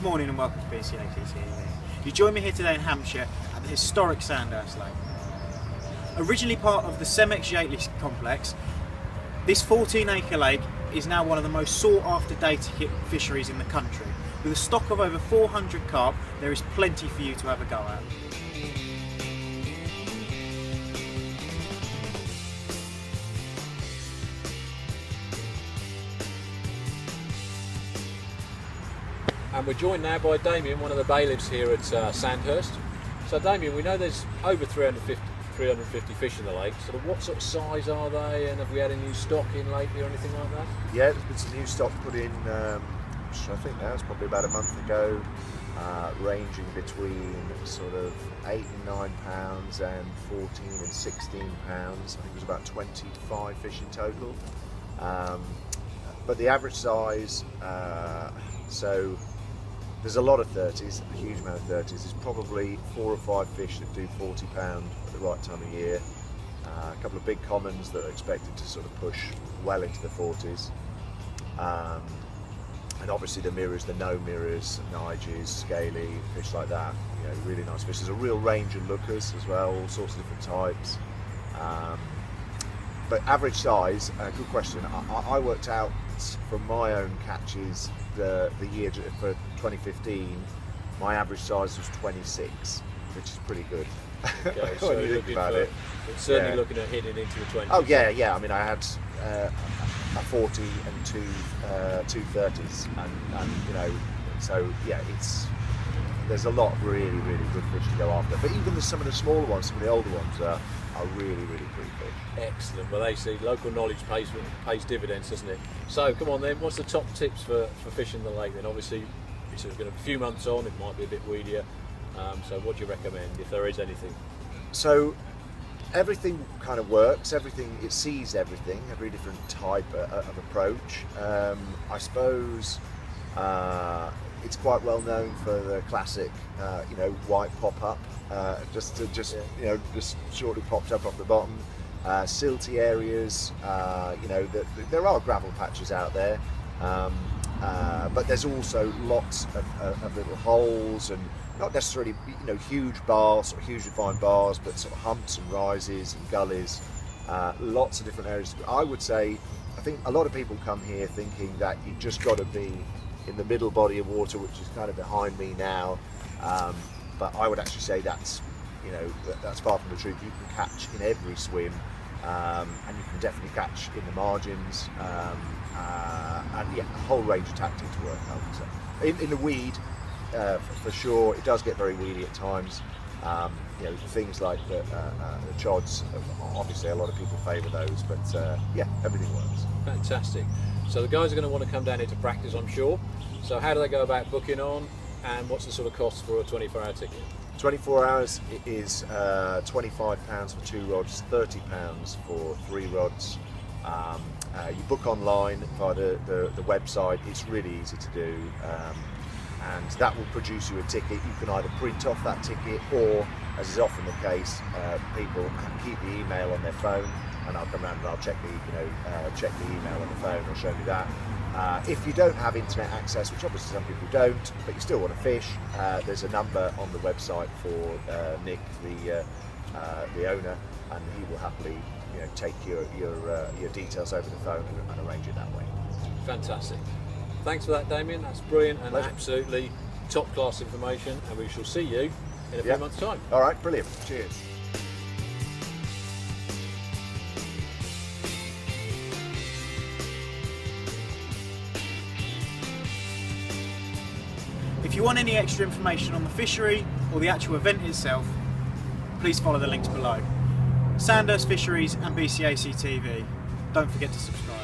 Good morning and welcome to BCAC-TV. You join me here today in Hampshire at the historic Sandhurst Lake. Originally part of the Cemex Yateley complex, this 14-acre lake is now one of the most sought after day ticket fisheries in the country. With a stock of over 400 carp, there is plenty for you to have a go at. And we're joined now by Damien, one of the bailiffs here at Sandhurst. So Damien, we know there's over 350 fish in the lake. Sort of what sort of size are they, and have we had a new stock in lately or anything like that? Yeah, there's been some new stock put in, I think now it's probably about a month ago, ranging between sort of 8 and 9 pounds and 14 and 16 pounds. I think it was about 25 fish in total. But the average size, so there's a lot of 30s, a huge amount of 30s. There's probably 4 or 5 fish that do 40 pound at the right time of year. A couple of big commons that are expected to sort of push well into the 40s. And obviously the mirrors, the no mirrors, niges, scaly, fish like that. You know, really nice fish. There's a real range of lookers as well, all sorts of different types. But average size, good question. I worked out from my own catches the year for 2015, my average size was 26, which is pretty good. Okay, so when you think about it. It's certainly looking at hitting into the 20s. Oh yeah. I mean, I had a 40 and two 30s, and you know, so yeah, there's a lot of really good fish to go after. But even some of the smaller ones, some of the older ones are really pretty fish. Excellent. Well, they see local knowledge pays dividends, doesn't it? So come on then, what's the top tips for fishing the lake then? Obviously it's sort of going to be a few months on, it might be a bit weedier, so what do you recommend if there is anything? So everything kind of works, it sees everything, every different type of approach. I suppose it's quite well known for the classic, white pop-up, just shortly popped up off the bottom. Silty areas, there are gravel patches out there, but there's also lots of little holes, and not necessarily huge bars or hugely fine bars, but sort of humps and rises and gullies, lots of different areas. I would say, I think a lot of people come here thinking that you've just got to be in the middle body of water, which is kind of behind me now, but I would actually say that's far from the truth. You can catch in every swim, and you can definitely catch in the margins, and yeah, a whole range of tactics work, I would say. In the weed, for sure, it does get very weedy at times. Things like the chods, obviously a lot of people favour those, but yeah, everything works. Fantastic. So the guys are going to want to come down here to practice, I'm sure. So how do they go about booking on, and what's the sort of cost for a 24-hour ticket? 24 hours is £25 for 2 rods, £30 for 3 rods. You book online via the website. It's really easy to do, and that will produce you a ticket. You can either print off that ticket, or, as is often the case, people keep the email on their phone, and I'll come around and I'll check the email on the phone. I'll show you that. If you don't have internet access, which obviously some people don't, but you still want to fish, there's a number on the website for Nick, the owner, and he will happily take your details over the phone and arrange it that way. Fantastic. Thanks for that, Damien. That's brilliant and Pleasure. Absolutely top class information, and we shall see you in a few months' time. All right, brilliant. Cheers. If you want any extra information on the fishery or the actual event itself, please follow the links below. Sandhurst Fisheries and BCAC-TV. Don't forget to subscribe.